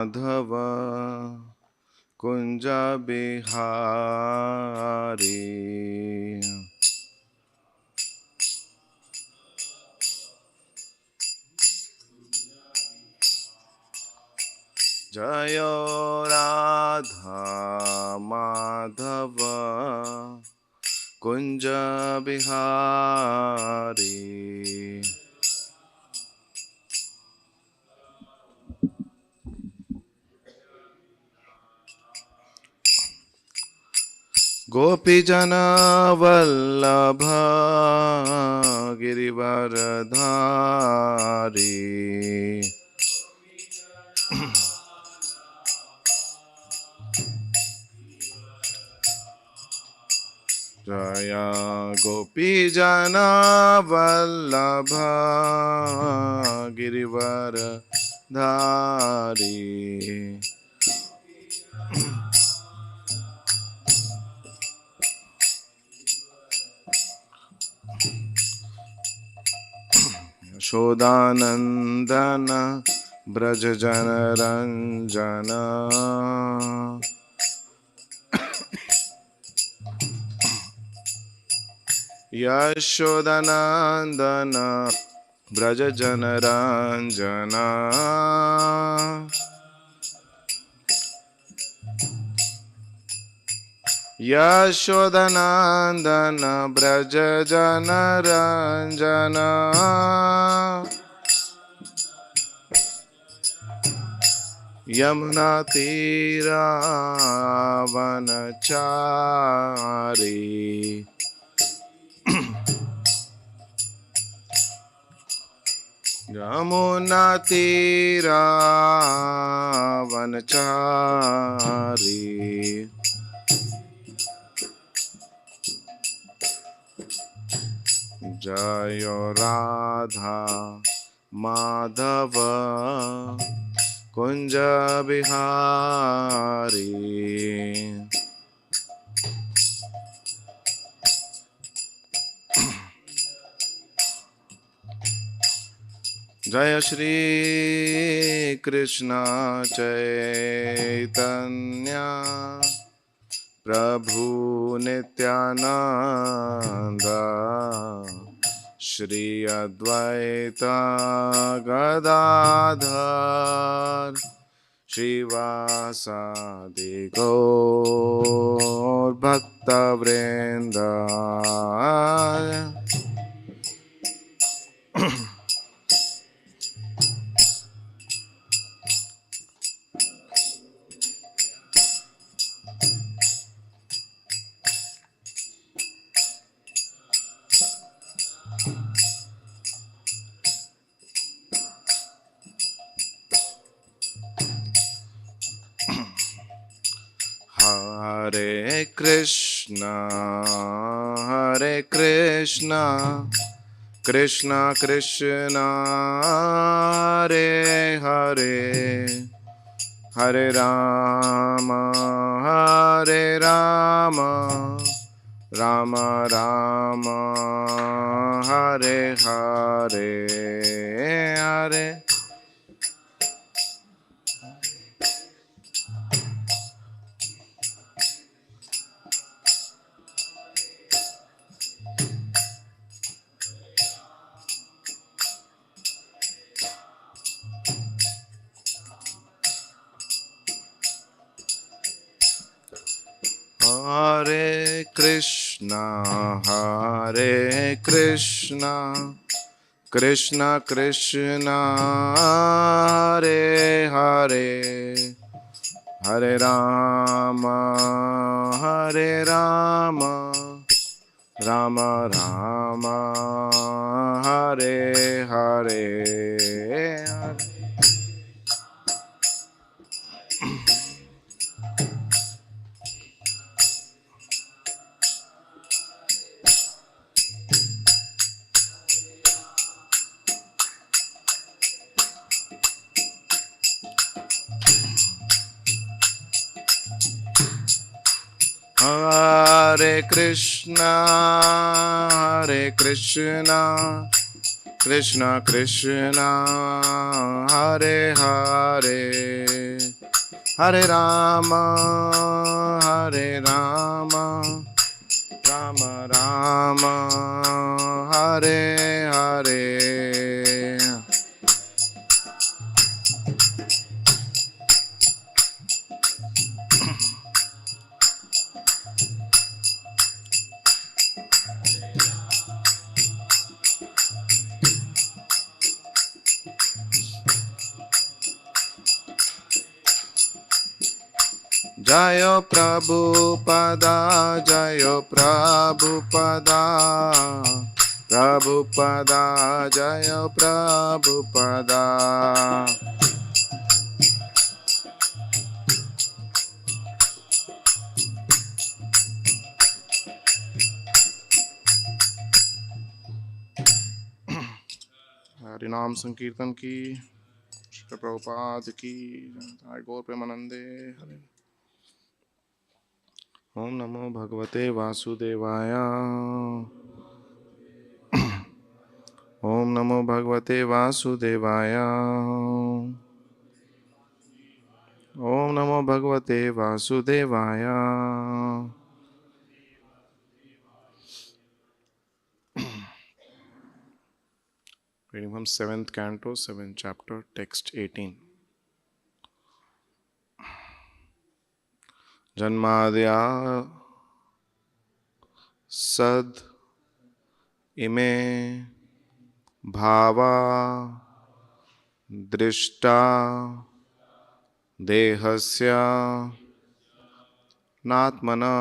Madhava Kunja Bihari Jayo Radha Madhava Kunja Bihari Gopijana Vallabha Girivaradhari Jaya Gopijana Vallabha Girivaradhari Shodanandana Brajajana Ranjana Yashodanandana Brajajana Ranjana Yashodanandana Brajajana Ranjana Yamuna Tira Vanachari Yamuna Tira Vanachari Jayo Radha Madhava Kunja Bihari Jaya Shri Krishna Chaitanya Prabhu Nityananda Shri Advaita Gadadhar Shivasadi Gaur Bhakta Vrinda Hare Krishna, Hare Krishna, Krishna Krishna, Hare Hare, Hare Rama, Hare Rama, Rama Rama, Hare Hare, Hare Hare Krishna, Hare Krishna, Krishna Krishna, Hare Hare, Hare Rama, Hare Rama, Rama Rama, Hare Hare, Hare Hare Krishna, Hare Krishna, Krishna Krishna, Hare Hare, Hare Rama, Hare Rama, Rama Rama, Hare Hare. Jayo Prabhupada, Jayo Prabhupada, Prabhupada, Jayo Prabhupada. हरिनाम संकीर्तन की, श्री प्रभुपाद की, गौर प्रेमानंदे हरे। ओम नमो भगवते वासुदेवाय। ओम नमो भगवते वासुदेवाय। ओम नमो भगवते वासुदेवाय। Reading from 7th canto, 7th chapter, text 18. Janmadya sad ime bhava drishta dehasya natmana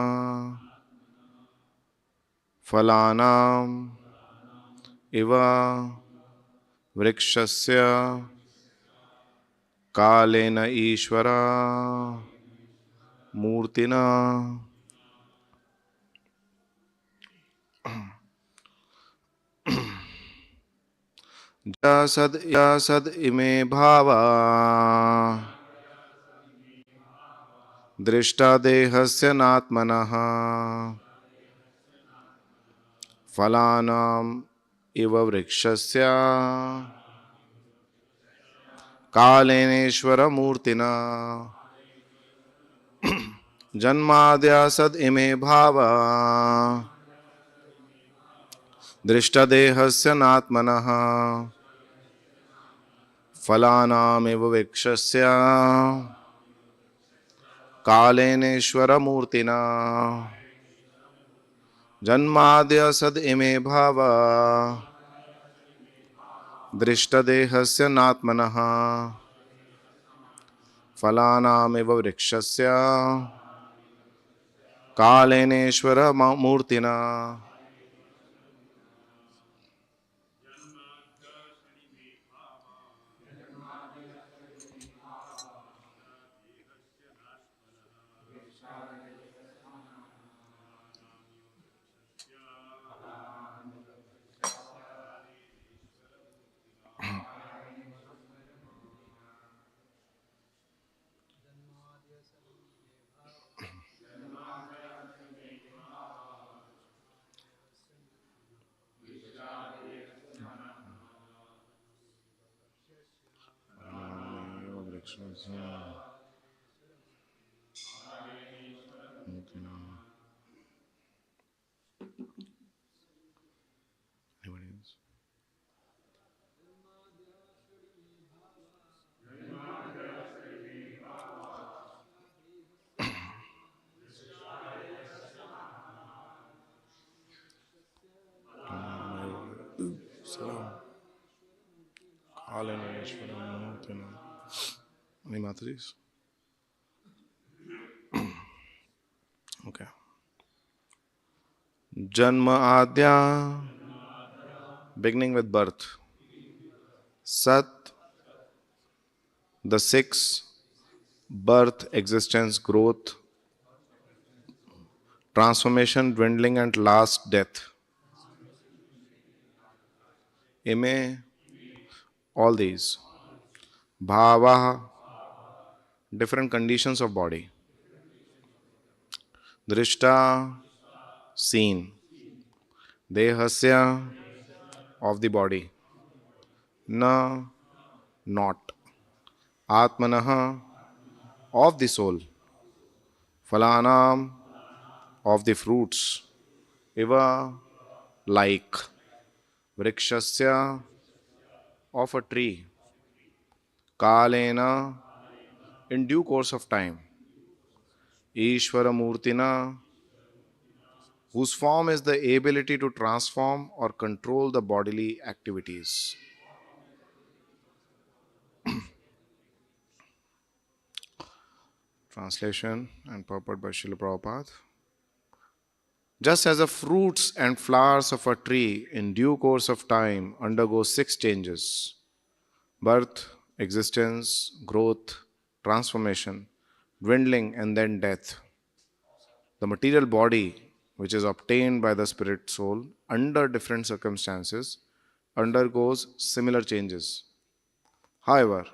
phalanam iva vrikshasya kalena ishvara मूर्तिना। सद इमे भावा दृष्टा देहस्य नात्मनः फलानाम इव वृक्षस्य कालेनेश्वर मूर्तिना। जन्माद्या सद इमे भावा दृष्टदेहस्य नात्मनः फलानामिव वृक्षस्य कालेनेश्वर मूर्तिना। जन्माद्य सद इमे भावा दृष्टदेहस्य नात्मनः फलानामिव वृक्षस्य कालेनेश्वर मूर्तिना। Any Mataris? Okay. Janma Adya, beginning with birth. Sat, the six, birth, existence, growth, transformation, dwindling, and last death. Ime, all these. Bhava, different conditions of body. Drishta, seen. Dehasya, of the body. Na, not. Atmanaha, of the soul, phalanam of the fruits, iva like vrikshasya of a tree, kalena in due course of time, Ishvara Murtina, whose form is the ability to transform or control the bodily activities. Translation and purport by Srila Prabhupada. Just as the fruits and flowers of a tree in due course of time undergo 6 changes: birth, existence, growth, transformation, dwindling, and then death. The material body, which is obtained by the spirit soul under different circumstances, undergoes similar changes. However,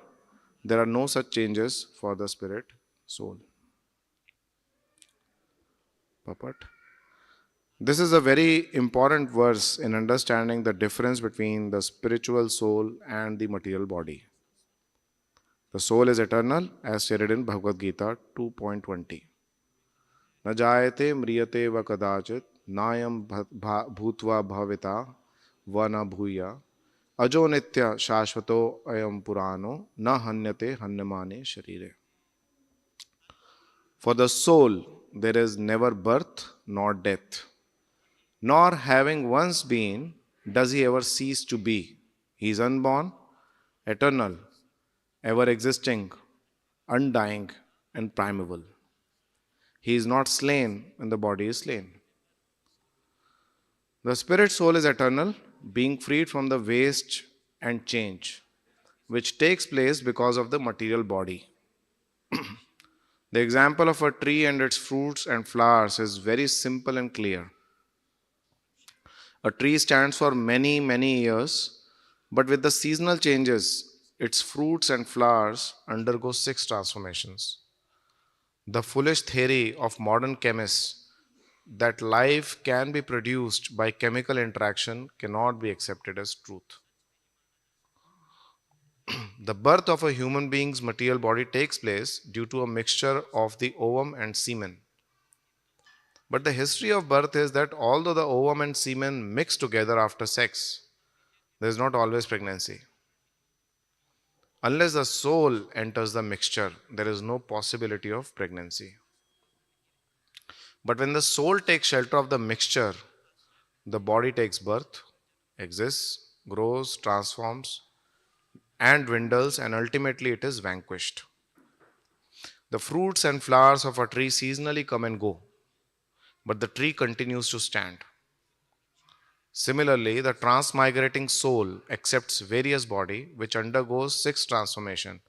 there are no such changes for the spirit soul. Papat. This is a very important verse in understanding the difference between the spiritual soul and the material body. The soul is eternal, as stated in Bhagavad Gita 2.20. न जायते म्रियते व कदाचित नायम भूत्वा भविता व न भूया अजो नित्य शाश्वतो अयम पुरानो न हन्यते हन्यमाने शरीरे. For the soul there is never birth nor death, nor having once been does he ever cease to be. He is unborn, eternal, ever existing, undying, and primeval. He is not slain when the body is slain. The spirit soul is eternal, being freed from the waste and change, which takes place because of the material body. The example of a tree and its fruits and flowers is very simple and clear. A tree stands for many, many years, but with the seasonal changes, its fruits and flowers undergo 6 transformations. The foolish theory of modern chemists that life can be produced by chemical interaction cannot be accepted as truth. The birth of a human being's material body takes place due to a mixture of the ovum and semen. But the history of birth is that although the ovum and semen mix together after sex, there is not always pregnancy. Unless the soul enters the mixture, there is no possibility of pregnancy. But when the soul takes shelter of the mixture, the body takes birth, exists, grows, transforms, and dwindles, and ultimately it is vanquished. The fruits and flowers of a tree seasonally come and go, but the tree continues to stand. Similarly, the transmigrating soul accepts various body which undergoes 6 transformation,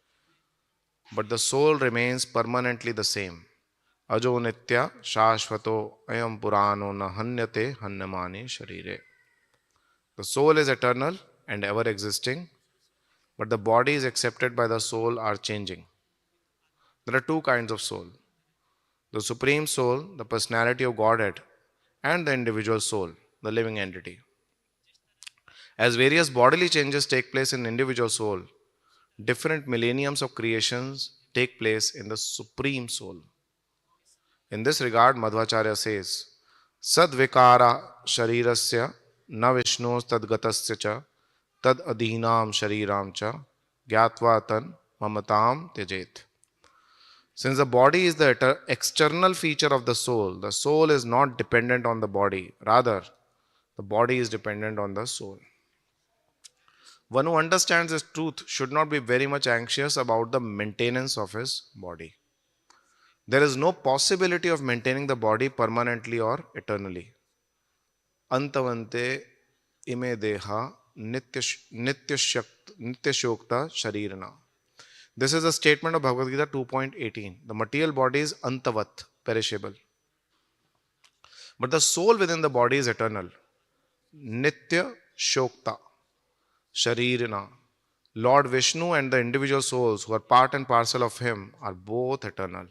but the soul remains permanently the same. Ajo nitya shashvato ayam purano na hanyate hanyamani sharire. The soul is eternal and ever existing, but the bodies accepted by the soul are changing. There are 2 kinds of soul: the supreme soul, the personality of Godhead, and the individual soul, the living entity. As various bodily changes take place in individual soul, different millenniums of creations take place in the supreme soul. In this regard, Madhvacharya says, Sadvikara sharirasya na vishnos tadgatasya cha tad adhinam shariram cha gyatva tan mamatam tejet. Since the body is the external feature of the soul is not dependent on the body. Rather, the body is dependent on the soul. One who understands this truth should not be very much anxious about the maintenance of his body. There is no possibility of maintaining the body permanently or eternally. Antavante ime deha nityashokta sharirana. This is a statement of Bhagavad Gita 2.18. The material body is antavat, perishable. But the soul within the body is eternal. Nitya shokta, sharirana. Lord Vishnu and the individual souls who are part and parcel of him are both eternal.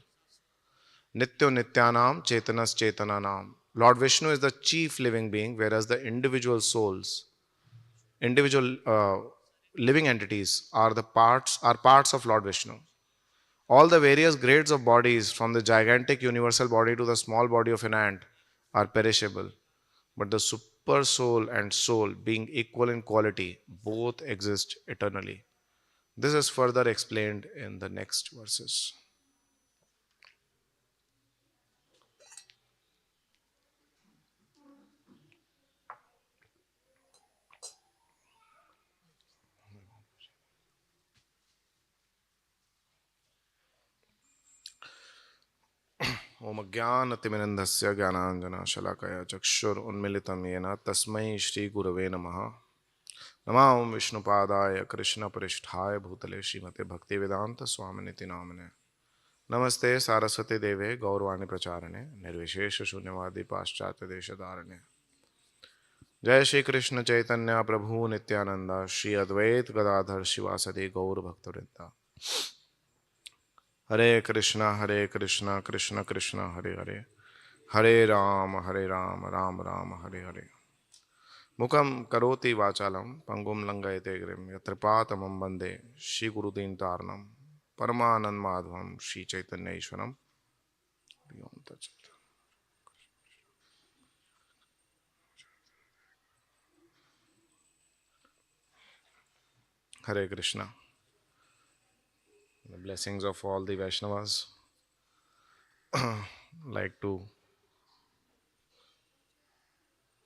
Nityo nityanam chetanas chetananam. Lord Vishnu is the chief living being, whereas the individual souls, individual living entities are parts of Lord Vishnu. All the various grades of bodies, from the gigantic universal body to the small body of an ant, are perishable. But the super soul and soul, being equal in quality, both exist eternally. This is further explained in the next verses. ओम ज्ञानतिमिरन्धस्य ज्ञानाञ्जनशलाकया चक्षुरुन्मिलितं येन तस्मै श्रीगुरवे नमः। नमः ओं विष्णुपादाय कृष्णपृष्ठाय भूतले श्रीमते भक्तिवेदान्तस्वामिनिति नामिने। नमस्ते सारस्वती देवे गौरवाणी प्रचारणे निर्विशेष शून्यवादी पाश्चात्य देशधारणे। जय श्री कृष्ण चैतन्य प्रभु नित्यानंद श्री अद्वैत गदाधर शिवासदि गौर भक्तवृंदा। हरे कृष्ण कृष्ण कृष्ण हरे हरे, हरे राम राम राम हरे हरे। मुखम करोति वाचालम पंगुम लंघयते गिरिम यत्रपातमं वंदे श्री गुरुदीन तारणम परमानंद माधवम श्री चैतन्य ईश्वरम। Hare Krishna. The blessings of all the Vaishnavas. Like to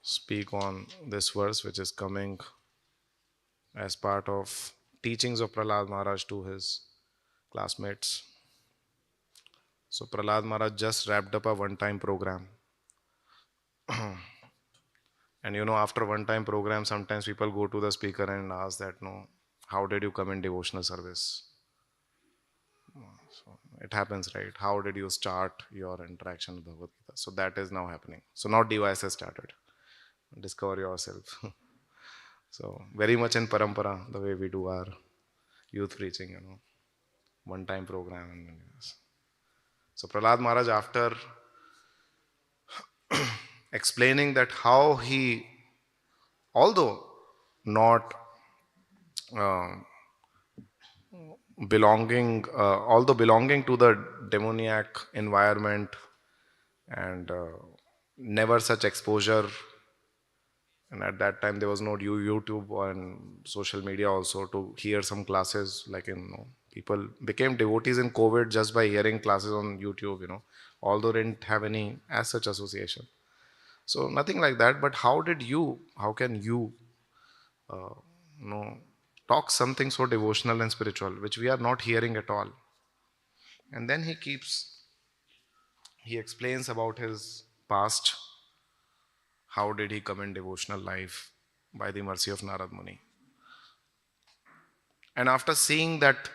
speak on this verse which is coming as part of teachings of Prahlad Maharaj to his classmates. So Prahlad Maharaj just wrapped up a one-time program. And after one-time program, sometimes people go to the speaker and ask that, no, how did you come in devotional service? So it happens, right? How did you start your interaction with Bhagavad Gita? So that is now happening. So now device has started. Discover yourself. So very much in parampara, the way we do our youth preaching, one-time program. And yes. So Prahlad Maharaj, after explaining that how he, although not uh, although belonging to the demoniac environment and never such exposure, and at that time there was no YouTube and social media also to hear some classes, like people became devotees in COVID just by hearing classes on YouTube, although they didn't have any as such association. So nothing like that. But how can you uh, you know talk something so devotional and spiritual which we are not hearing at all? And then he explains about his past. How did he come in devotional life? By the mercy of Narad Muni. And after seeing that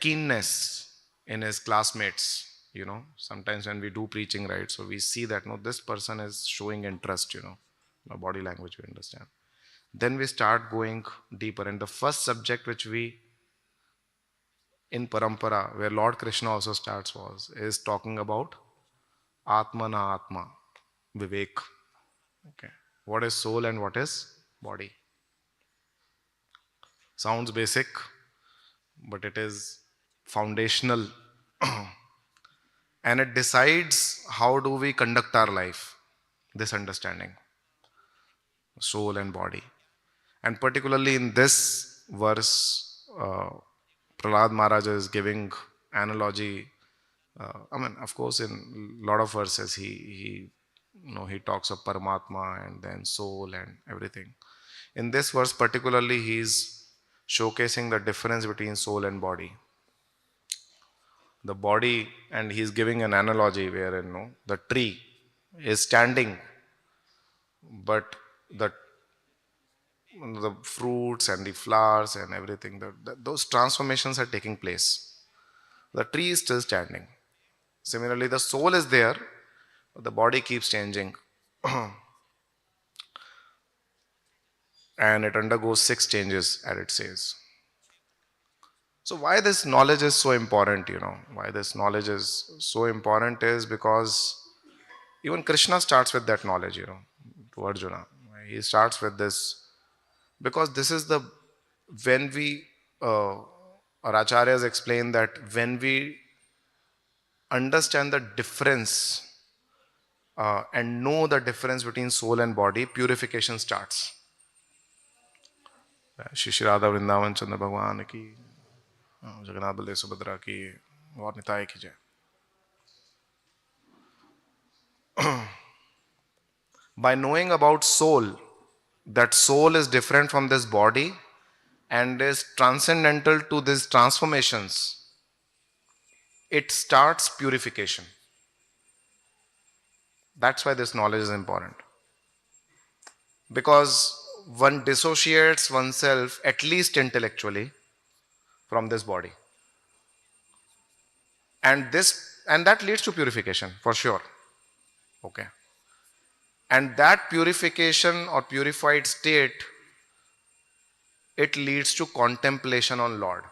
keenness in his classmates, sometimes when we do preaching, right, so we see that, no, this person is showing interest, body language we understand. Then we start going deeper. And the first subject which we, in Parampara, where Lord Krishna also starts, is talking about Atmana Atma, Vivek. Okay. What is soul and what is body? Sounds basic, but it is foundational. And it decides how do we conduct our life. This understanding, soul and body. And particularly in this verse, Prahlad Maharaj is giving analogy. Of course, in a lot of verses, he talks of Paramatma and then soul and everything. In this verse particularly, he is showcasing the difference between soul and body. The body, and he is giving an analogy where the tree is standing, but the fruits and the flowers and everything, those transformations are taking place. The tree is still standing. Similarly, the soul is there, but the body keeps changing. And it undergoes 6 changes, as it says. So why this knowledge is so important, why this knowledge is so important is because even Krishna starts with that knowledge, to Arjuna. He starts with this because this is when we our acharyas explain that when we understand the difference and know the difference between soul and body, purification starts. Shri Shri Radha Vrindavan चंद्र भगवान की, जगन्नाथ बलदेव सुभद्रा की, और निताय की जय. By knowing about soul, that soul is different from this body and is transcendental to these transformations, it starts purification. That's why this knowledge is important. Because one dissociates oneself, at least intellectually, from this body. And that leads to purification, for sure. Okay. And that purification or purified state, it leads to contemplation on Lord.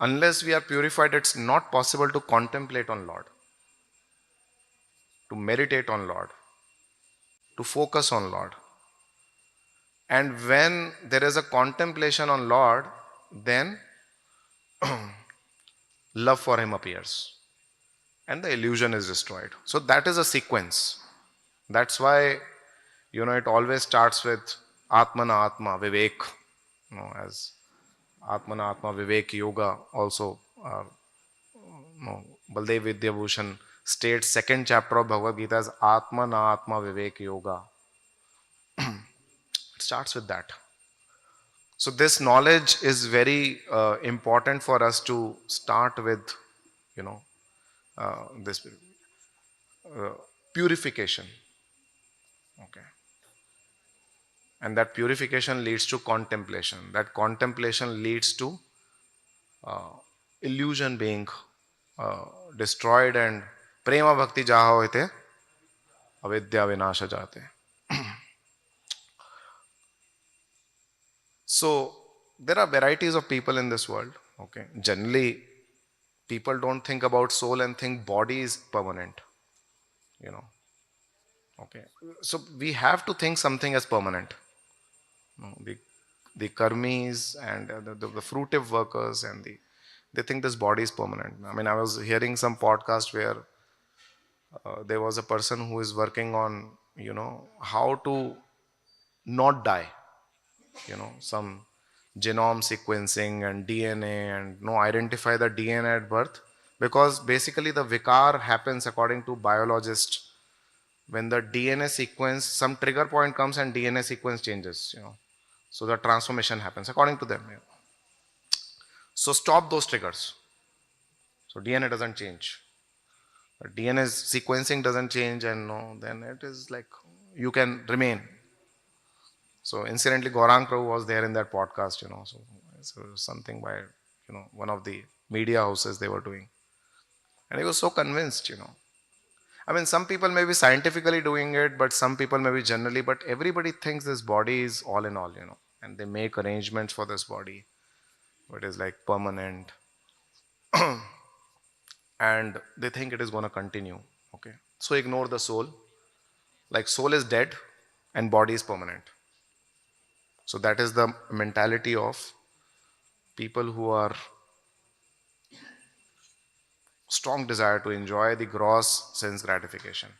Unless we are purified, it's not possible to contemplate on Lord, to meditate on Lord, to focus on Lord. And when there is a contemplation on Lord, then love for Him appears and the illusion is destroyed. So that is a sequence. That's why, it always starts with Atmana Atma Vivek, as Atmana Atma Vivek Yoga also. Baldev Vidyabhushan states second chapter of Bhagavad Gita as Atmana Atma Vivek Yoga. It starts with that. So this knowledge is very important for us to start with, this purification. Okay. And that purification leads to contemplation. That contemplation leads to illusion being destroyed, and prema bhakti jaha hoite avidya vinasha jate. So there are varieties of people in this world. Okay. Generally, people don't think about soul and think body is permanent. Okay. So we have to think something as permanent. The karmis and the fruitive workers and they think this body is permanent. I mean, I was hearing some podcast where there was a person who is working on, how to not die. Some genome sequencing and DNA and identify the DNA at birth, because basically the vikar happens according to biologists when the DNA sequence, some trigger point comes and DNA sequence changes, so the transformation happens according to them. So stop those triggers. So DNA doesn't change. The DNA sequencing doesn't change, and then it is like you can remain. So incidentally, Gauranga Prabhu was there in that podcast, so something by, one of the media houses they were doing. And he was so convinced, I mean, some people may be scientifically doing it, but some people may be generally, but everybody thinks this body is all in all, and they make arrangements for this body. It is like permanent. And they think it is going to continue. Okay. So ignore the soul. Like soul is dead and body is permanent. So that is the mentality of people who are strong desire to enjoy the gross sense gratification.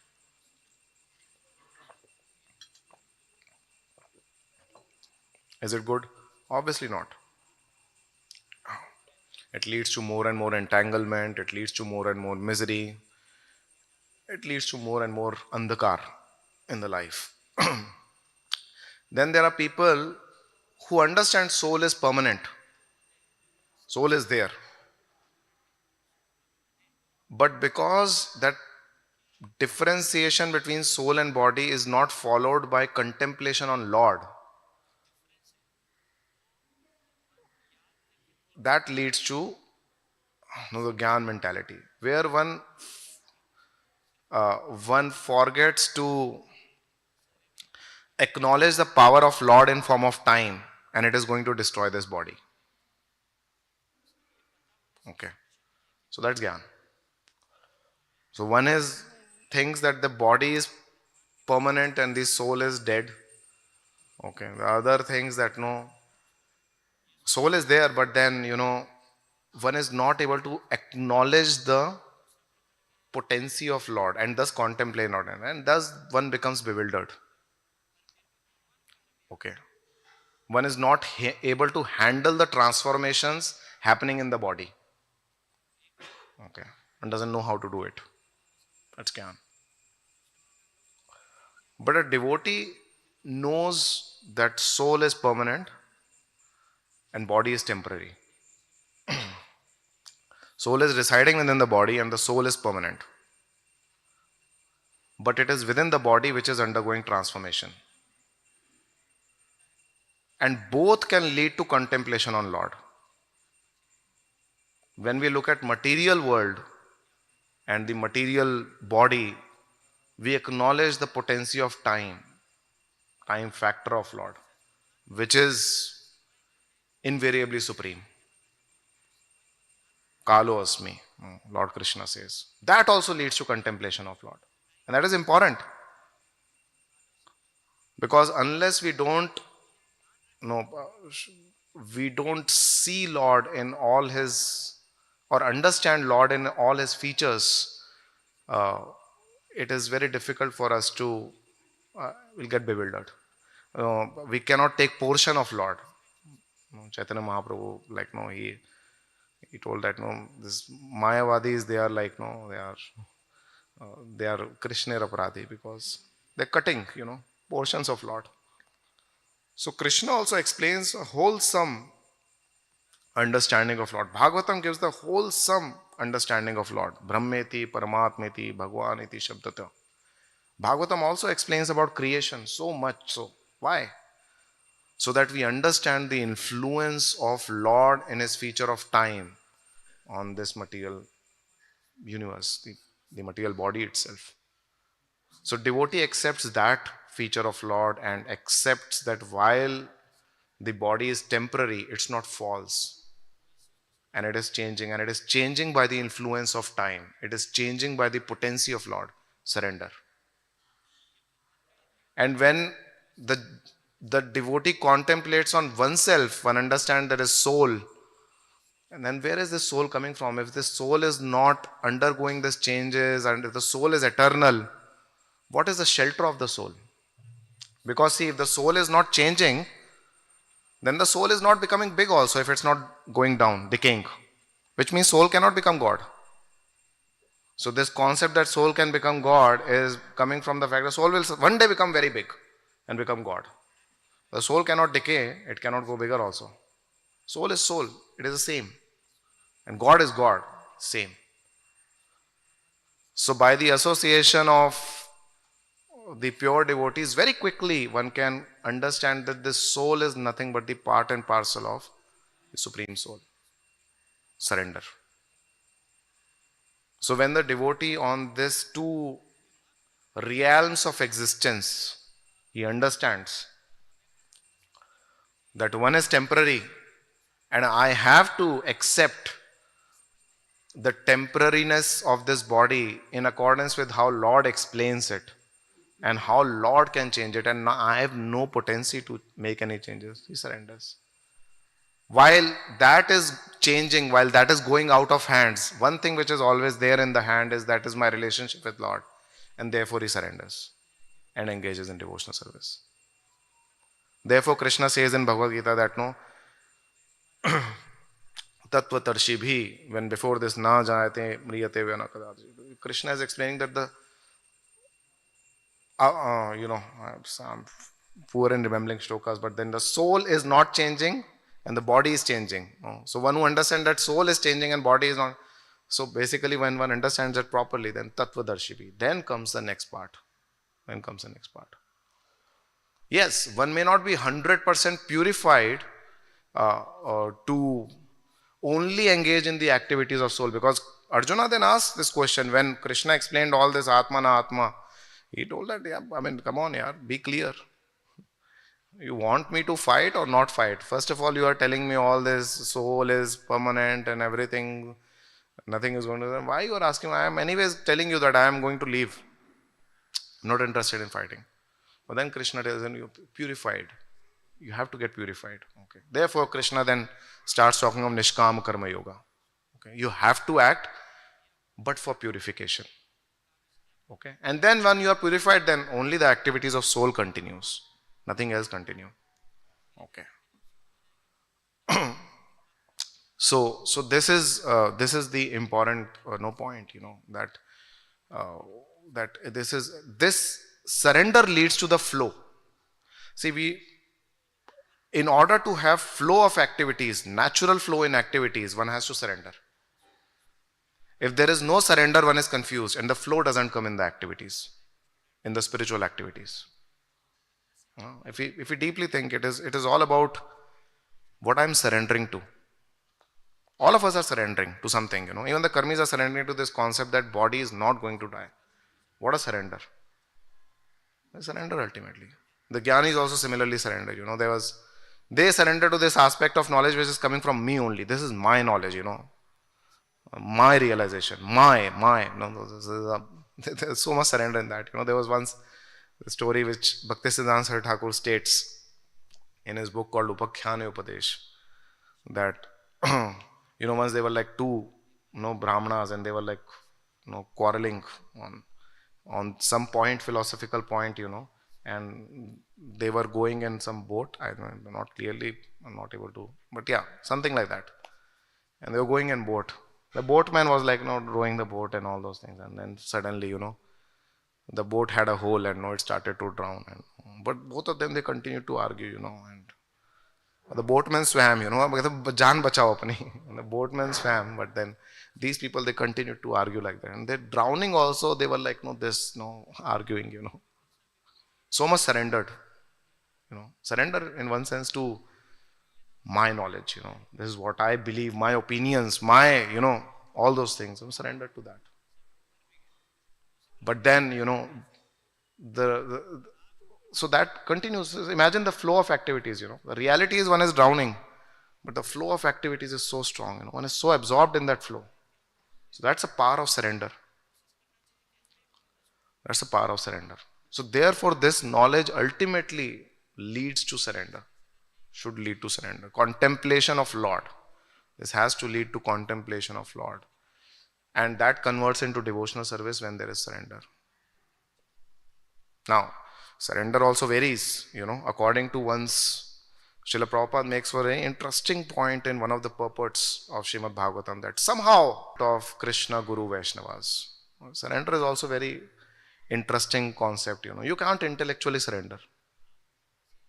Is it good? Obviously not. It leads to more and more entanglement. It leads to more and more misery. It leads to more and more andhakar in the life. Then there are people who understand soul is permanent. Soul is there. But because that differentiation between soul and body is not followed by contemplation on Lord, that leads to the Gyan mentality, where one forgets to acknowledge the power of Lord in form of time, and it is going to destroy this body. Okay. So that's Gyan. So one is thinks that the body is permanent and the soul is dead. Okay. The other thinks that no, Soul is there, but then, one is not able to acknowledge the potency of Lord and thus contemplate Lord. And thus one becomes bewildered. Okay. One is not able to handle the transformations happening in the body. Okay. One doesn't know how to do it. That's Gyan. But a devotee knows that soul is permanent and body is temporary. Soul is residing within the body and the soul is permanent. But it is within the body which is undergoing transformation. And both can lead to contemplation on Lord. When we look at material world and the material body, we acknowledge the potency of time factor of Lord, which is invariably supreme. Kalo asmi, Lord Krishna says. That also leads to contemplation of Lord. And that is important. Because unless we don't see Lord in all his, or understand Lord in all his features, it is very difficult for us to, we'll get bewildered. We cannot take portion of Lord. Chaitanya Mahaprabhu, he told that, this Mayavadis, they are they are Krishna Aparadhi because they're cutting, portions of Lord. So Krishna also explains a wholesome understanding of Lord. Bhagavatam gives the wholesome understanding of Lord. Brahmeti, Paramatmeti, Bhagwaniti, Shabdata. Bhagavatam also explains about creation so much so. Why? So that we understand the influence of Lord in his feature of time on this material universe, the material body itself. So devotee accepts that feature of Lord and accepts that while the body is temporary, it's not false. And it is changing by the influence of time. It is changing by the potency of Lord. Surrender. And when the devotee contemplates on oneself, one understands there is soul. And then where is this soul coming from? If this soul is not undergoing these changes and if the soul is eternal, what is the shelter of the soul? Because see, if the soul is not changing, then the soul is not becoming big also if it's not going down, decaying. Which means soul cannot become God. So this concept that soul can become God is coming from the fact that soul will one day become very big and become God. The soul cannot decay, it cannot go bigger also. Soul is soul, it is the same. And God is God, same. So by the association of the pure devotees, very quickly one can understand that this soul is nothing but the part and parcel of the Supreme Soul. Surrender. So when the devotee on these two realms of existence, he understands that one is temporary and I have to accept the temporariness of this body in accordance with how Lord explains it and how Lord can change it, and I have no potency to make any changes. He surrenders. While that is changing, while that is going out of hands, one thing which is always there in the hand is that is my relationship with Lord, and therefore he surrenders and engages in devotional service. Therefore Krishna says in Bhagavad Gita that no, Tattva Tarshibhi, when before this na jayate mriyate vyana kadati, Krishna is explaining that the I'm poor in remembering shlokas, but then the soul is not changing and the body is changing. So one who understands that soul is changing and body is not. So basically when one understands that properly, then Tattva Darshibi. Then comes the next part. Yes, one may not be 100% purified to only engage in the activities of soul, because Arjuna then asked this question when Krishna explained all this Atmana Atma. He told that, come on, be clear. You want me to fight or not fight? First of all, you are telling me all this soul is permanent and everything, nothing is going to happen. Why you are asking? I am anyways telling you that I am going to leave. I'm not interested in fighting. But then Krishna tells him, you purified. You have to get purified. Okay. Therefore, Krishna then starts talking of Nishkam Karma Yoga. Okay. You have to act, but for purification. Okay. And then when you are purified, then only the activities of soul continues. Nothing else continue. Okay. So this is the important point. That this surrender leads to the flow. See, in order to have flow of activities, natural flow in activities, one has to surrender. If there is no surrender, one is confused, and the flow doesn't come in the activities, in the spiritual activities. If we deeply think, it is all about what I'm surrendering to. All of us are surrendering to something. Even the karmis are surrendering to this concept that body is not going to die. What a surrender! They surrender ultimately. The jnanis also similarly surrender. They surrender to this aspect of knowledge which is coming from me only. This is my knowledge. My realization, there's so much surrender in that. There was once a story which Bhaktisiddhanta Saraswati Thakur states in his book called Upakhyane Upadesh, that once they were like two brahmanas, and they were like quarreling on some point, philosophical point, and they were going in some boat. I don't know, not clearly, I'm not able to, but yeah, something like that. And they were going in boat. The boatman was like, rowing the boat and all those things. And then suddenly, the boat had a hole and it started to drown. But both of them, they continued to argue, and the boatman swam, jaan bachao apni. And the boatman swam, but then these people, they continued to argue like that. And they're drowning also, they were like, arguing, So much surrendered, surrender in one sense to my knowledge, this is what I believe, my opinions, my, all those things. I'm surrendered to that. But then, so that continues. Imagine the flow of activities, The reality is one is drowning, but the flow of activities is so strong, One is so absorbed in that flow. So that's a power of surrender. That's the power of surrender. So therefore, this knowledge ultimately leads to surrender. Should lead to surrender. Contemplation of Lord. This has to lead to contemplation of Lord. And that converts into devotional service when there is surrender. Now, surrender also varies, according to one's. Srila Prabhupada makes a very interesting point in one of the purports of Srimad Bhagavatam, that somehow of Krishna, Guru, Vaishnavas. Surrender is also very interesting concept, You can't intellectually surrender.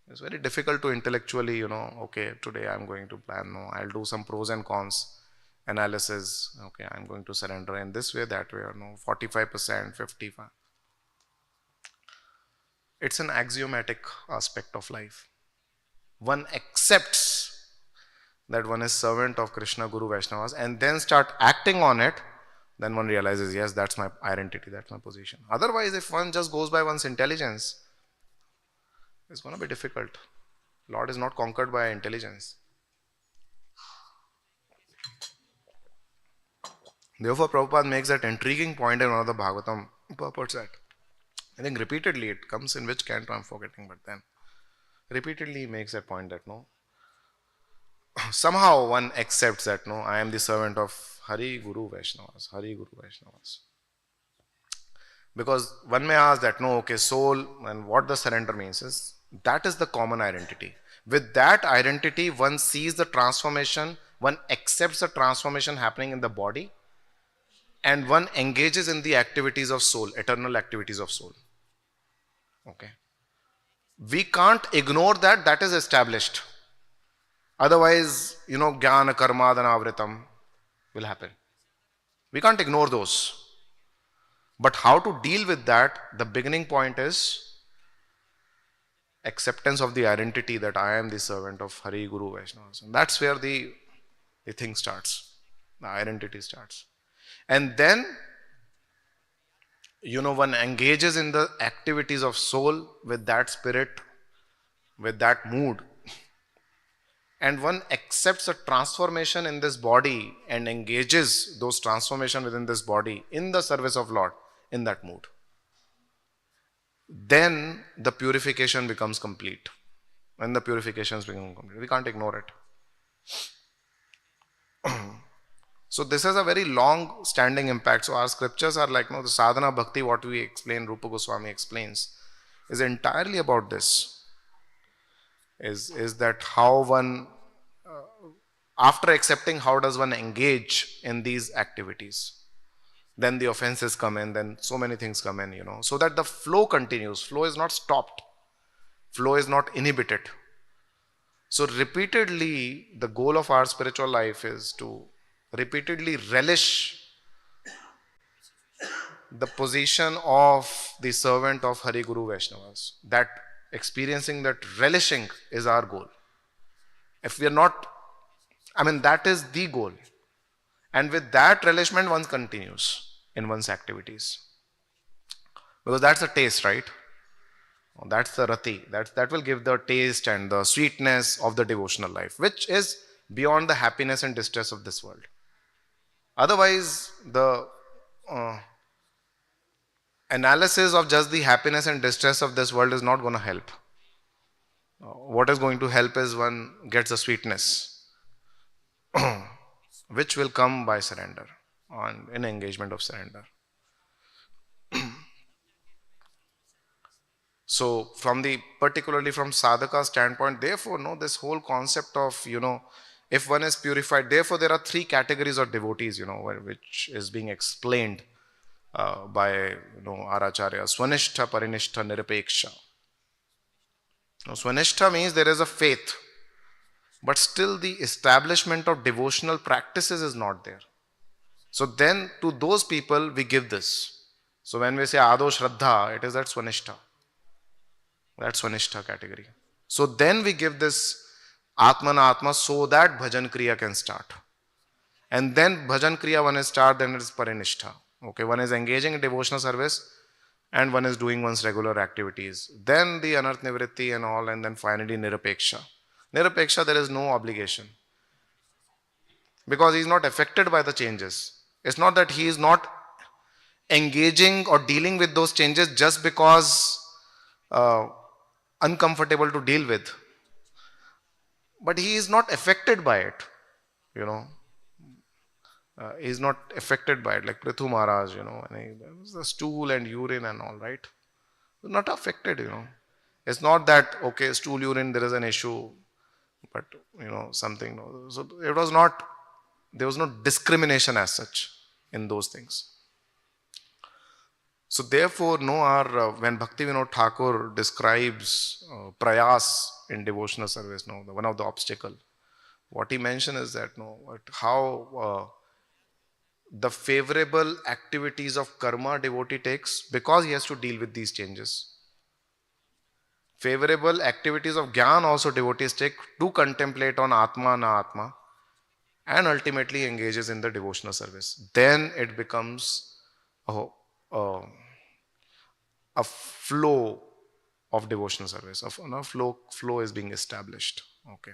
It's very difficult to intellectually, okay, today I'm going to plan, I'll do some pros and cons analysis, okay, I'm going to surrender in this way, that way, 45%, 55%. It's an axiomatic aspect of life. One accepts that one is servant of Krishna, Guru, Vaishnavas, and then start acting on it, then one realizes, yes, that's my identity, that's my position. Otherwise, if one just goes by one's intelligence, it's going to be difficult. Lord is not conquered by intelligence. Therefore, Prabhupada makes that intriguing point in one of the Bhagavatam purports that, I think repeatedly, it comes in which canto I'm forgetting, but then repeatedly he makes that point that somehow one accepts that I am the servant of Hari Guru Vaishnavas, Hari Guru Vaishnavas. Because one may ask that, okay, soul, and what the surrender means is, that is the common identity. With that identity, one sees the transformation, one accepts the transformation happening in the body, and one engages in the activities of soul, eternal activities of soul. Okay. We can't ignore that, that is established. Otherwise, jnana karma dhanavritam will happen. We can't ignore those. But how to deal with that, the beginning point is acceptance of the identity that I am the servant of Hari Guru Vaishnavas. And that's where the thing starts. The identity starts. And then, one engages in the activities of soul with that spirit, with that mood. And one accepts a transformation in this body and engages those transformation within this body in the service of Lord in that mood. Then the purification becomes complete. when the purifications become complete. We can't ignore it. So this has a very long standing impact. So our scriptures are like, the sadhana bhakti, what we explain, Rupa Goswami explains, is entirely about this. Is that how one, after accepting, how does one engage in these activities? Then the offenses come in, then so many things come in, so that the flow continues. Flow is not stopped. Flow is not inhibited. So repeatedly, the goal of our spiritual life is to repeatedly relish the position of the servant of Hari Guru Vaishnavas. That experiencing, that relishing is our goal. If we are not, that is the goal. And with that relishment, one continues in one's activities. Because that's a taste, right? That's the rati. That will give the taste and the sweetness of the devotional life, which is beyond the happiness and distress of this world. Otherwise, the analysis of just the happiness and distress of this world is not going to help. What is going to help is one gets the sweetness, which will come by surrender, in engagement of surrender. So particularly from sadhaka standpoint, therefore, this whole concept of, if one is purified, therefore there are 3 categories of devotees, which is being explained by, our acharya. Swanishtha, Parinishta, Nirapeksha. Now, Swanishtha means there is a faith, but still the establishment of devotional practices is not there. So then to those people we give this. So when we say Ado Shraddha, it is that Swanishtha. That's Swanishtha category. So then we give this Atmana Atma so that Bhajan Kriya can start. And then Bhajan Kriya one is start, then it is Parinishta. Okay, one is engaging in devotional service and one is doing one's regular activities. Then the Anarth Nivritti and all, and then finally Nirapeksha. Nirapeksha, there is no obligation. Because he is not affected by the changes. It's not that he is not engaging or dealing with those changes just because uncomfortable to deal with. But he is not affected by it, he is not affected by it, like Prithu Maharaj, the stool and urine and all, right? Not affected, It's not that, okay, stool, urine, there is an issue, but, something. So it was not, there was no discrimination as such in those things. So therefore, when Bhakti Vinod Thakur describes prayas in devotional service, one of the obstacle, what he mentioned is that, how the favorable activities of karma devotee takes, because he has to deal with these changes. Favorable activities of jnana also devotees take to contemplate on Atma na Atma and ultimately engages in the devotional service. Then it becomes a flow of devotional service. Flow is being established. Okay.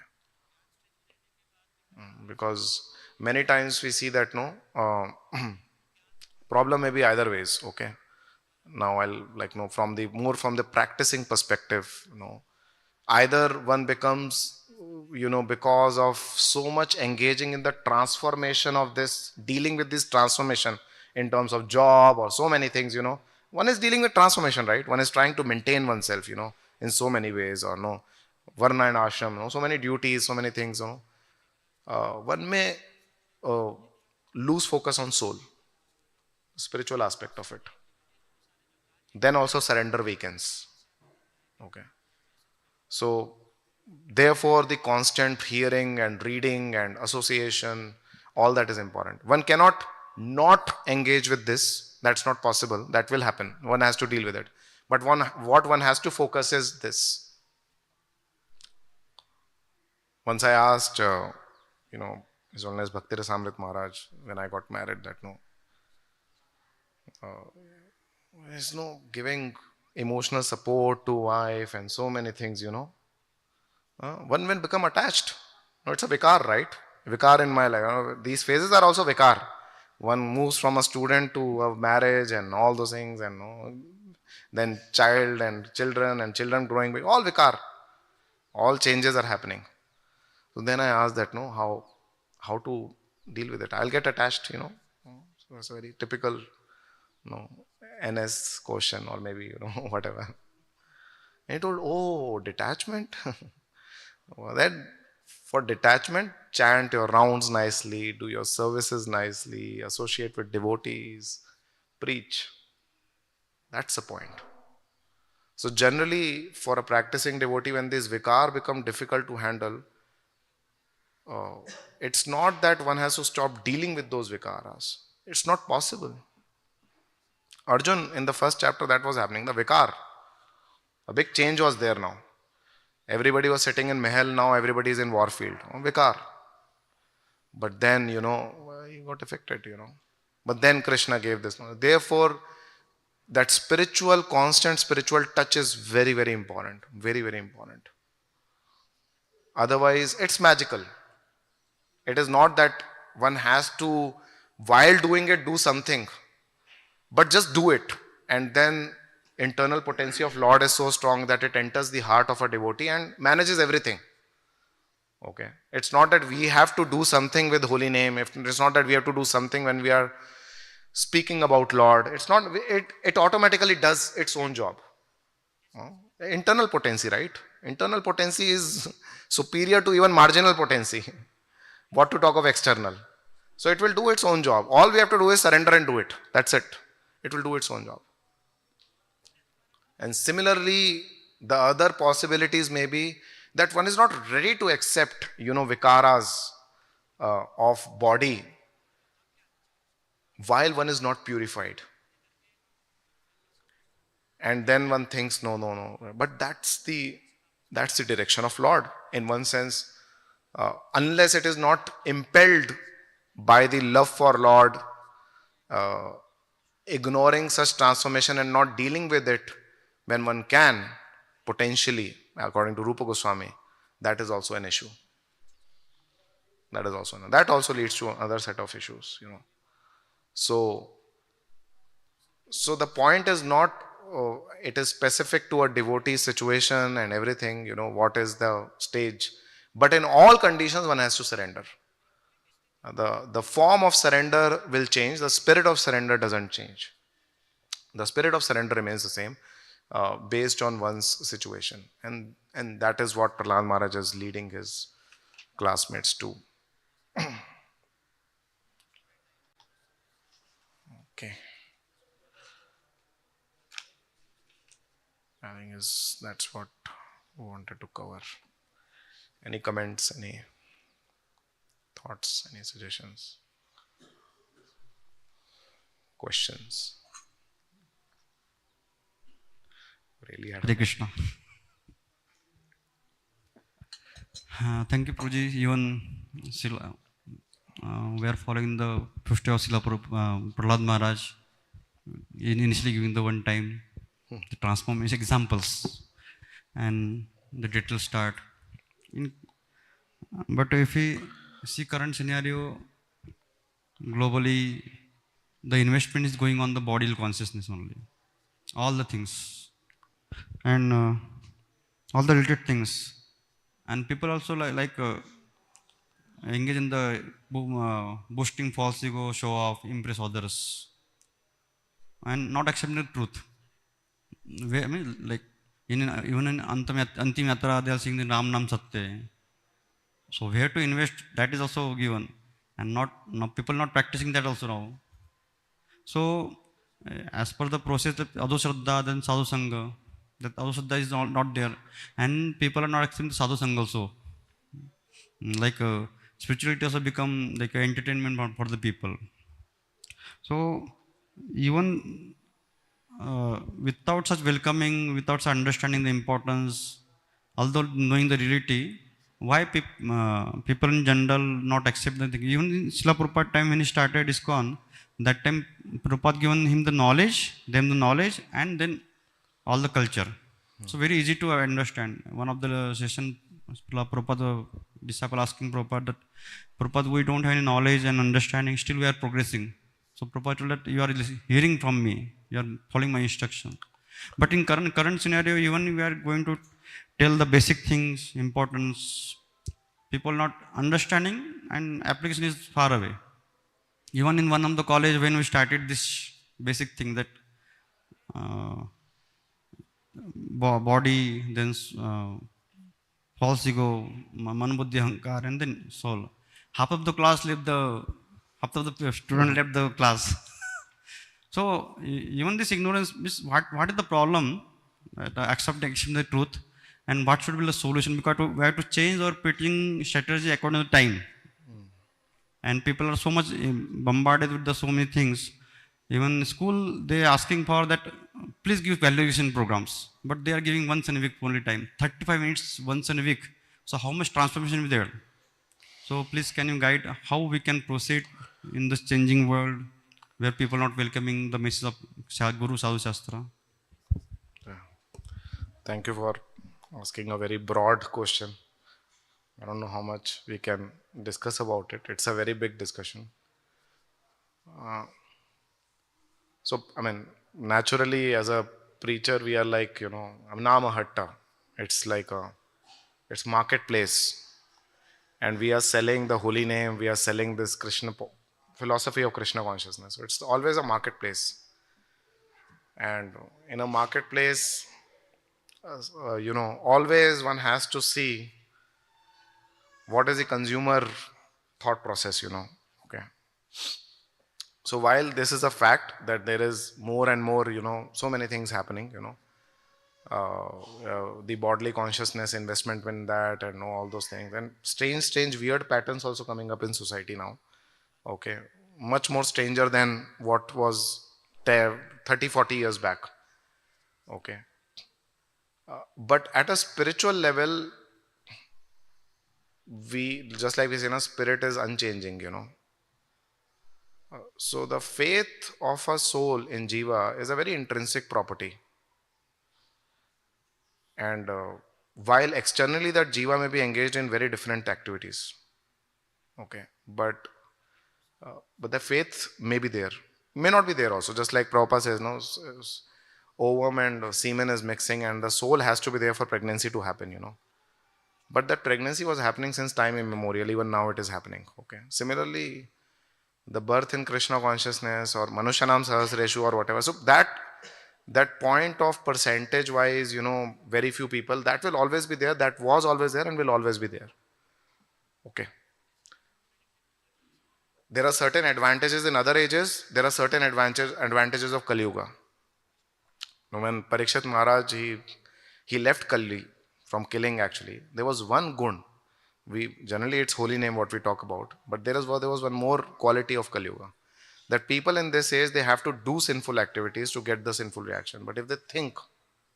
Because many times we see that problem may be either ways. Okay. Now I'll from the practicing perspective, either one becomes, because of so much engaging in the transformation of this, dealing with this transformation in terms of job or so many things, one is dealing with transformation, right? One is trying to maintain oneself, in so many ways, or varna and ashram, so many duties, so many things, one may lose focus on soul, spiritual aspect of it. Then also surrender weakens. Okay. So therefore the constant hearing and reading and association, all that is important. One cannot not engage with this. That's not possible. That will happen. One has to deal with it. But what one has to focus is this. Once I asked, His Holiness Bhakti Rasamrit Maharaj, when I got married, that there's no giving emotional support to wife and so many things, one will become attached. It's a vikar, right? Vikar in my life. These phases are also vikar. One moves from a student to a marriage and all those things, and then child and children growing big, all vikar. All changes are happening. So then I asked that, no, how to deal with it. I'll get attached, So it's a very typical, NS question, or maybe, whatever. And he told, oh, detachment. Well, then for detachment, chant your rounds nicely, do your services nicely, associate with devotees, preach. That's the point. So generally, for a practicing devotee, when these vikar become difficult to handle, uh, it's not that one has to stop dealing with those vikaras. It's not possible. Arjun, in the first chapter, that was happening. The vikar, a big change was there now. Everybody was sitting in Mahal, now everybody is in Warfield. Oh, vikar. But then, he got affected. But then Krishna gave this. Therefore, that constant spiritual touch is very, very important. Very, very important. Otherwise, it's magical. It is not that one has to, while doing it, do something, but just do it. And then internal potency of Lord is so strong that it enters the heart of a devotee and manages everything. Okay. It's not that we have to do something with holy name. It's not that we have to do something when we are speaking about Lord. It's not, it automatically does its own job. Internal potency, right? Internal potency is superior to even marginal potency. What to talk of external? So it will do its own job. All we have to do is surrender and do it. That's it. It will do its own job. And similarly, the other possibilities may be that one is not ready to accept, vikaras of body while one is not purified. And then one thinks, no. But that's the direction of Lord. In one sense, unless it is not impelled by the love for Lord, ignoring such transformation and not dealing with it when one can, potentially, according to Rupa Goswami, that is also an issue. That also leads to another set of issues, So the point is not, it is specific to a devotee situation and everything, what is the stage. But in all conditions, one has to surrender. The form of surrender will change. The spirit of surrender doesn't change. The spirit of surrender remains the same based on one's situation. And that is what Prahlad Maharaj is leading his classmates to. Okay. I think that's what we wanted to cover. Any comments, any thoughts, any suggestions, questions? Really Hare Krishna. Thank you, Prabhuji. Even we are following the 50 of Srila Prahlad Maharaj, initially giving the one time, the transformation examples, and the detail start. But if we see current scenario, globally, the investment is going on the bodily consciousness only. All the things. And all the related things. And people also engage in the boosting false ego, show off, impress others, and not accepting the truth. Even in Antim Yatra, they are saying the Ram Nam Satya. So where to invest, that is also given, and people not practicing that also now. So as per the process, that Adho Shraddha, then Sadhu Sangha, that Adho Shraddha is not there, and people are not accepting the Sadhu Sangha also. Spirituality also become like an entertainment for the people. So even without such welcoming, without such understanding the importance, although knowing the reality, why people in general not accept the thing? Even in Srila Prabhupada time when he started ISKCON, that time Prabhupada given him the knowledge, and then all the culture. So very easy to understand. One of the session, Prabhupada disciple asking Prabhupada that, Prabhupada, we don't have any knowledge and understanding, still we are progressing. So Prabhupada told that you are hearing from me, you are following my instruction. But in current scenario, even we are going to tell the basic things, importance, people not understanding and application is far away. Even in one of the college when we started this basic thing that uh, body, then false ego, man buddhi ahankar, and then soul. Half of the class left the, half of the student left the class. So even this ignorance, what is the problem? Accept the truth, and what should be the solution? Because we have to change our preaching strategy according to time. And people are so much bombarded with the so many things. Even school, they are asking for that, please give valuation programs. But they are giving once in a week only time. 35 minutes once in a week. So how much transformation is there? So please can you guide how we can proceed in this changing world where people are not welcoming the message of Guru Sadhu Shastra? Yeah. Thank you for asking a very broad question. I don't know how much we can discuss about it. It's a very big discussion. So, I mean, naturally, as a preacher, we are like, Nama Hatta. It's like it's marketplace. And we are selling the holy name, we are selling this Krishna philosophy of Krishna consciousness. So it's always a marketplace. And in a marketplace, always one has to see what is the consumer thought process, Okay. So while this is a fact that there is more and more, so many things happening, the bodily consciousness investment in that and all those things, and strange weird patterns also coming up in society now. Okay. Much more stranger than what was there 30, 40 years back. Okay. But at a spiritual level, we, just like we say, spirit is unchanging, So the faith of a soul in Jiva is a very intrinsic property. And while externally that Jiva may be engaged in very different activities, okay, but the faith may be there, may not be there also. Just like Prabhupada says, no, ovum and semen is mixing, and the soul has to be there for pregnancy to happen, But that pregnancy was happening since time immemorial. Even now it is happening. Okay. Similarly, the birth in Krishna consciousness or Manushanam Sahasreshu or whatever. So that point of percentage wise, very few people, that will always be there. That was always there and will always be there. Okay. There are certain advantages in other ages. There are certain advantages of Kali-yuga. When Parikshit Maharaj, he left Kali from killing actually, there was one gun. Generally it's holy name what we talk about, but there was one more quality of Kali-yuga. That people in this age, they have to do sinful activities to get the sinful reaction. But if they think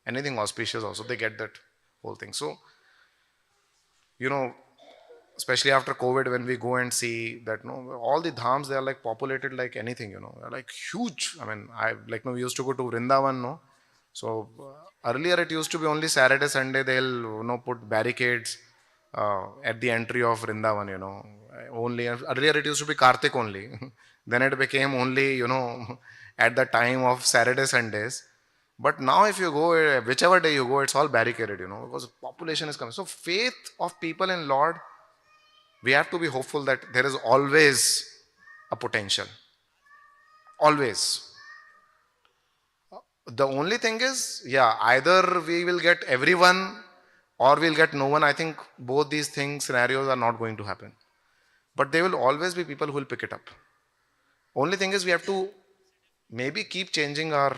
anything auspicious also, they get that whole thing. So, especially after COVID, when we go and see that, all the dhams, they are like populated like anything, they're like huge. I mean, we used to go to Vrindavan, no? So earlier it used to be only Saturday, Sunday, they'll, put barricades at the entry of Vrindavan, only. Earlier it used to be Kartik only. Then it became only, at the time of Saturday, Sundays. But now if you go, whichever day you go, it's all barricaded, because population is coming. So faith of people in Lord, we have to be hopeful that there is always a potential. Always. The only thing is, either we will get everyone or we'll get no one. I think both these scenarios are not going to happen. But there will always be people who will pick it up. Only thing is we have to maybe keep changing our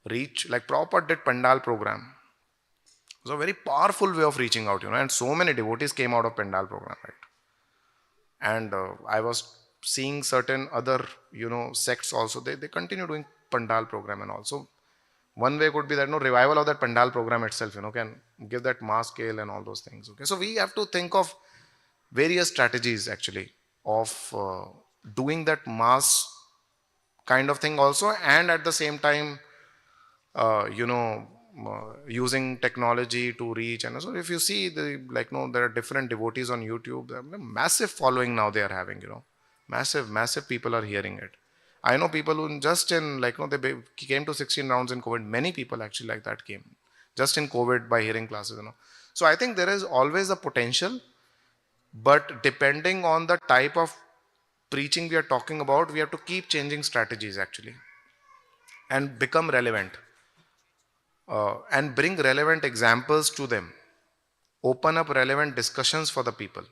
reach. Like Prabhupada did Pandal program. It was a very powerful way of reaching out, and so many devotees came out of Pandal program, right? And I was seeing certain other, sects also, they continue doing Pandal program and also. One way could be that revival of that Pandal program itself, can give that mass scale and all those things. Okay, so we have to think of various strategies actually of doing that mass kind of thing also, and at the same time, using technology to reach. And so if you see there are different devotees on YouTube, massive following now they are having, massive people are hearing it. I know people who just in they came to 16 rounds in COVID. Many people actually like that came. just in COVID by hearing classes, So I think there is always a potential, but depending on the type of preaching we are talking about, we have to keep changing strategies actually and become relevant, and bring relevant examples to them, open up relevant discussions for the people.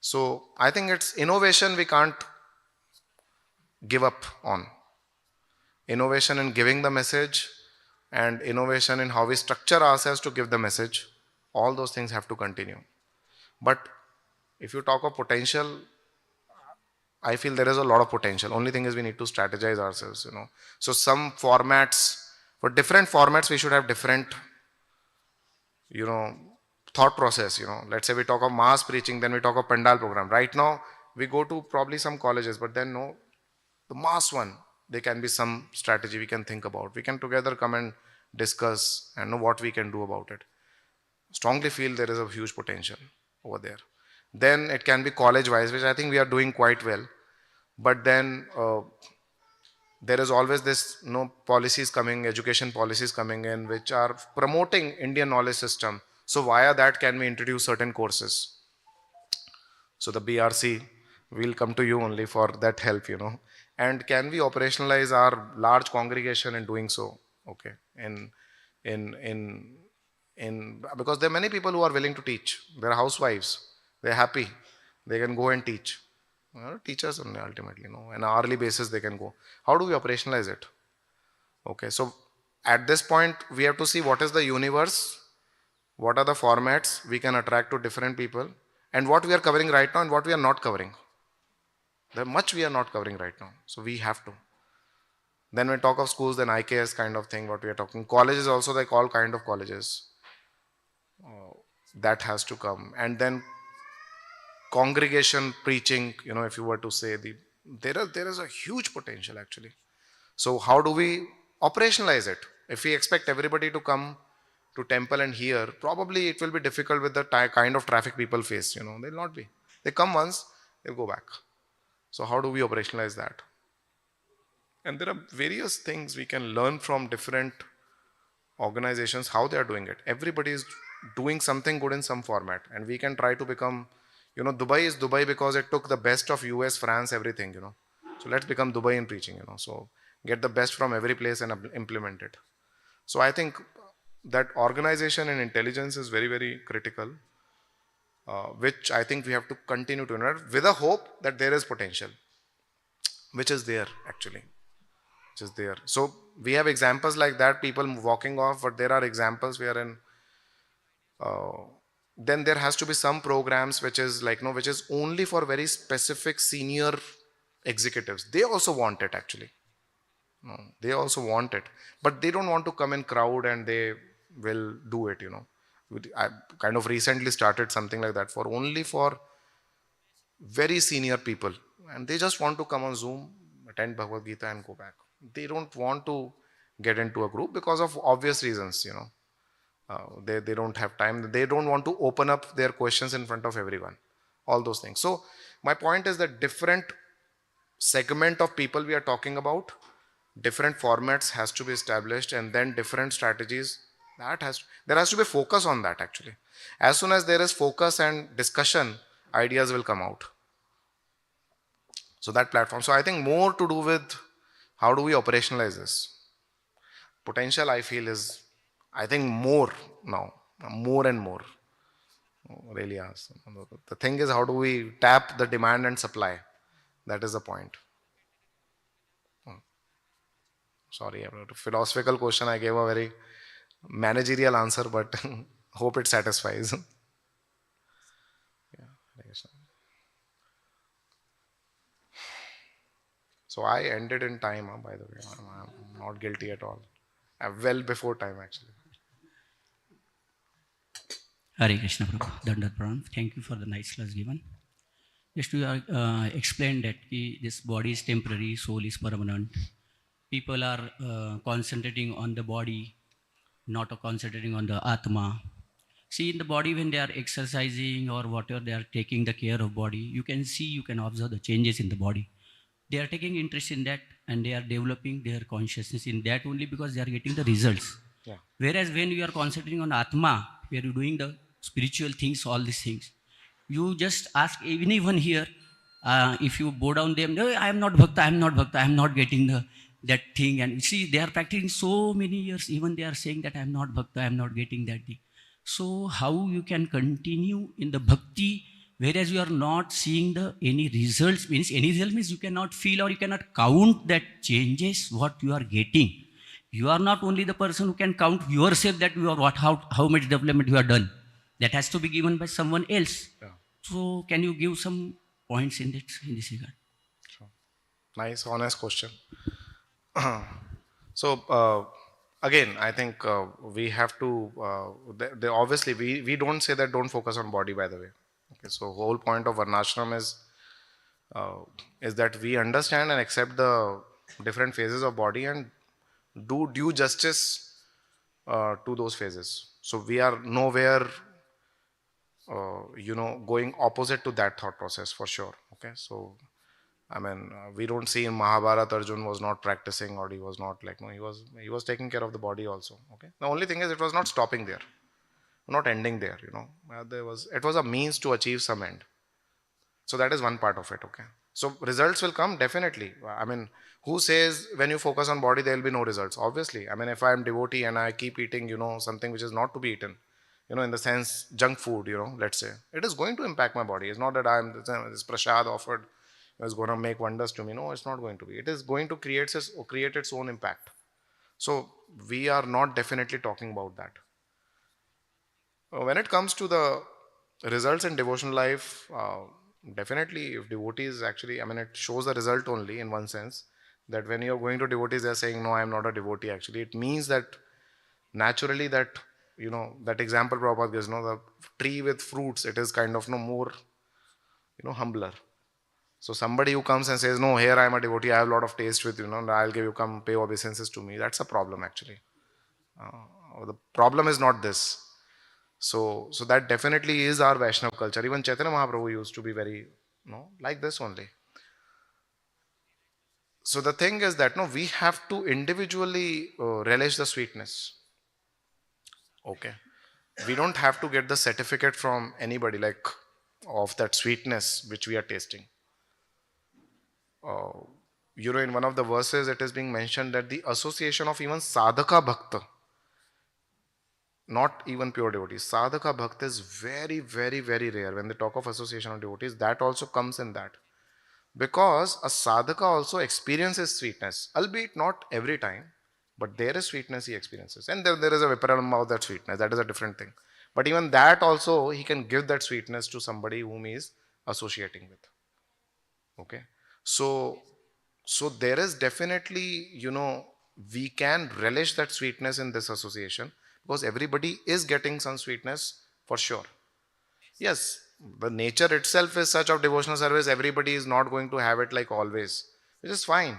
So I think it's innovation we can't give up on. Innovation in giving the message and innovation in how we structure ourselves to give the message, all those things have to continue. But if you talk of potential, I feel there is a lot of potential. Only thing is we need to strategize ourselves, So some formats, for different formats, we should have different, thought process, Let's say we talk of mass preaching, then we talk of pandal program. Right now, we go to probably some colleges, but then no, the mass one, there can be some strategy we can think about. We can together come and discuss and know what we can do about it. Strongly feel there is a huge potential over there. Then it can be college wise, which I think we are doing quite well. But then there is always this policies coming, education policies coming in, which are promoting Indian knowledge system. So via that can we introduce certain courses. So the BRC will come to you only for that help, And can we operationalize our large congregation in doing so? Okay. In because there are many people who are willing to teach. They're housewives. They're happy. They can go and teach. Teachers only ultimately, on an hourly basis they can go. How do we operationalize it? Okay, so at this point we have to see what is the universe, what are the formats we can attract to different people, and what we are covering right now and what we are not covering. There much we are not covering right now, so we have to. Then when we talk of schools, then IKS kind of thing, what we are talking. Colleges also, like all kind of colleges. That has to come. And then congregation preaching, if you were to say, there is a huge potential actually. So how do we operationalize it? If we expect everybody to come to temple and hear, probably it will be difficult with the kind of traffic people face, they'll not be. They come once, they'll go back. So how do we operationalize that? And there are various things we can learn from different organizations, how they are doing it. Everybody is doing something good in some format, and we can try to become, Dubai is Dubai because it took the best of US, France, everything, So let's become Dubai in preaching, So get the best from every place and implement it. So I think that organization and intelligence is very, very critical, which I think we have to continue to invest with a hope that there is potential, which is there actually. Is there. So we have examples like that, people walking off, but there are examples wherein then there has to be some programs which is like, which is only for very specific senior executives. They also want it actually. They also want it, but they don't want to come in crowd and they will do it, I kind of recently started something like that for only for very senior people, and they just want to come on Zoom, attend Bhagavad Gita and go back. They don't want to get into a group because of obvious reasons, they don't have time. They don't want to open up their questions in front of everyone, all those things. So my point is that different segment of people we are talking about, different formats has to be established, and then different strategies. There has to be focus on that actually. As soon as there is focus and discussion, ideas will come out. So that platform. So I think more to do with how do we operationalize this? Potential, I feel, is, I think, more now, more and more. Really, yes. The thing is, how do we tap the demand and supply? That is the point. Sorry, a philosophical question. I gave a very managerial answer, but hope it satisfies. Yeah, Hare Krishna. So I ended in time, by the way. I'm not guilty at all. Well before time, actually. Hare Krishna, Prabhu. Dandat Pranam. Thank you for the nice class given. Just to explain that this body is temporary, soul is permanent. People are concentrating on the body, not concentrating on the Atma. See, in the body, when they are exercising or whatever, they are taking the care of body, you can see, you can observe the changes in the body. They are taking interest in that and they are developing their consciousness in that only because they are getting the results. Yeah. Whereas when you are concentrating on Atma, where you're doing the spiritual things, all these things, you just ask even here, if you bow down them, no, I am not bhakta, I am not bhakta, I am not getting that thing. And you see, they are practicing so many years, even they are saying that I am not bhakta, I am not getting that thing. So how you can continue in the bhakti, whereas you are not seeing any results? Means any result means you cannot feel or you cannot count that changes what you are getting. You are not only the person who can count yourself that you are how much development you have done. That has to be given by someone else. Yeah. So can you give some points in this regard? Sure. Nice, honest question. So again, I think we have to. Obviously, we don't say that don't focus on body. By the way, okay. So whole point of Varnashram uh, is that we understand and accept the different phases of body and do due justice to those phases. So we are nowhere, going opposite to that thought process for sure. Okay, so I mean, we don't see in Mahabharata Arjun was not practicing or he was not like, no, he was taking care of the body also. Okay, the only thing is it was not stopping there, not ending there. It was a means to achieve some end. So that is one part of it. Okay, so results will come definitely. I mean, who says when you focus on body there will be no results? Obviously, I mean, if I am devotee and I keep eating, something which is not to be eaten, in the sense junk food, let's say, it is going to impact my body. It's not that I'm this prasad offered is going to make wonders to me. No, it's not going to be. It is going to create its own impact. So we are not definitely talking about that. When it comes to the results in devotional life, definitely if devotees actually, I mean, it shows the result only in one sense that when you're going to devotees, they're saying, no, I'm not a devotee actually. It means that naturally that example Prabhupada gives, the tree with fruits, it is kind of no more, humbler. So somebody who comes and says, no, here I am a devotee, I have a lot of taste with, I'll give you, come pay obeisances to me. That's a problem actually. The problem is not this. So that definitely is our Vaishnav culture. Even Chaitanya Mahaprabhu used to be very, like this only. So the thing is that, no, we have to individually relish the sweetness. Okay. We don't have to get the certificate from anybody like of that sweetness which we are tasting. Uh, in one of the verses, it is being mentioned that the association of even sadhaka bhakta, not even pure devotees, sadhaka bhakta is very, very, very rare. When they talk of association of devotees, that also comes in that. Because a sadhaka also experiences sweetness, albeit not every time, but there is sweetness he experiences. And there is a viparanam of that sweetness, that is a different thing. But even that also, he can give that sweetness to somebody whom he is associating with. Okay. So there is definitely, we can relish that sweetness in this association because everybody is getting some sweetness for sure. Yes, the nature itself is such of devotional service, everybody is not going to have it like always, which is fine.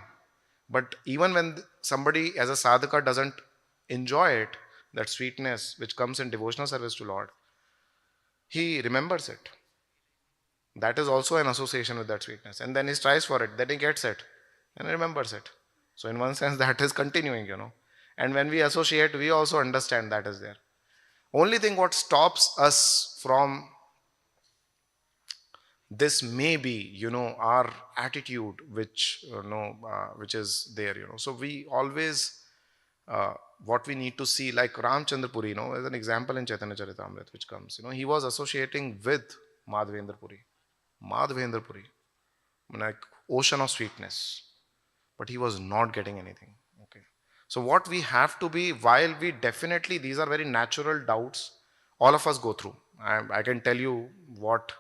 But even when somebody as a sadhaka doesn't enjoy it, that sweetness which comes in devotional service to Lord, he remembers it. That is also an association with that sweetness. And then he strives for it, then he gets it and remembers it. So, in one sense, that is continuing. And when we associate, we also understand that is there. Only thing what stops us from this may be, our attitude, which is there. So, we always, what we need to see, like Ramchandra Puri, as an example in Chaitanya Charitamrita, which comes, he was associating with Madhavendra Puri. Madhavendra Puri, like ocean of sweetness, but he was not getting anything. Okay. So what we have to be, while we definitely, these are very natural doubts, all of us go through. I can tell you what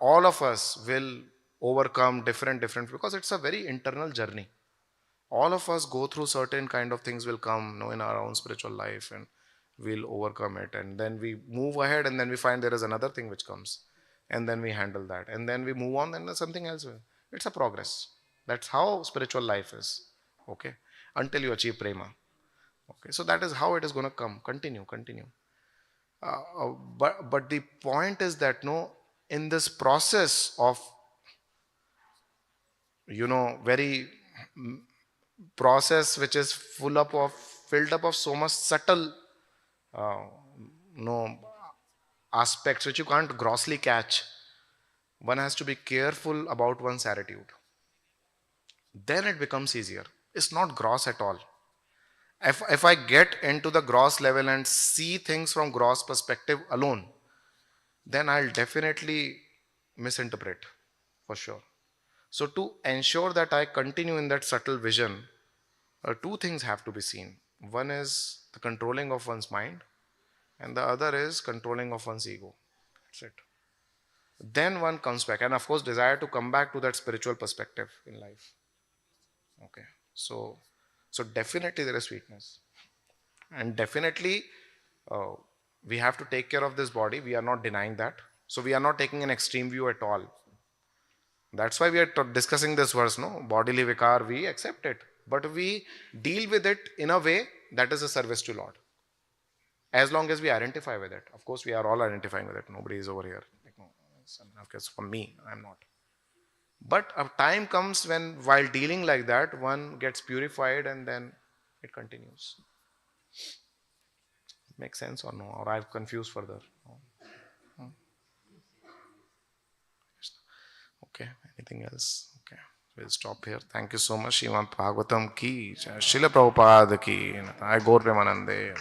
all of us will overcome different, because it's a very internal journey. All of us go through certain kind of things will come, in our own spiritual life and we'll overcome it. And then we move ahead and then we find there is another thing which comes and then we handle that and then we move on and then something else. It's a progress. That's how spiritual life is. Okay. Until you achieve prema. Okay. So that is how it is going to come. Continue. But the point is that in this process of very process which is full up of filled up of so much subtle uh, no aspects which you can't grossly catch. One has to be careful about one's attitude. Then it becomes easier. It's not gross at all. If I get into the gross level and see things from gross perspective alone, then I'll definitely misinterpret for sure. So to ensure that I continue in that subtle vision, two things have to be seen. One is the controlling of one's mind, and the other is controlling of one's ego. That's it. Then one comes back, and of course, desire to come back to that spiritual perspective in life. Okay, so definitely there is sweetness, and definitely uh, we have to take care of this body. We are not denying that. So we are not taking an extreme view at all. That's why we are discussing this verse, no? Bodily vikar, we accept it. But we deal with it in a way that is a service to Lord. As long as we identify with it. Of course, we are all identifying with it. Nobody is over here. Like, no, of course, for me, I'm not. But a time comes when, while dealing like that, one gets purified and then it continues. Makes sense or no? Or I've confused further? No? Okay, anything else? Okay, we'll stop here. Thank you so much. Srimad Bhagavatam ki, Srila Prabhupada ki, Gaur Premanande.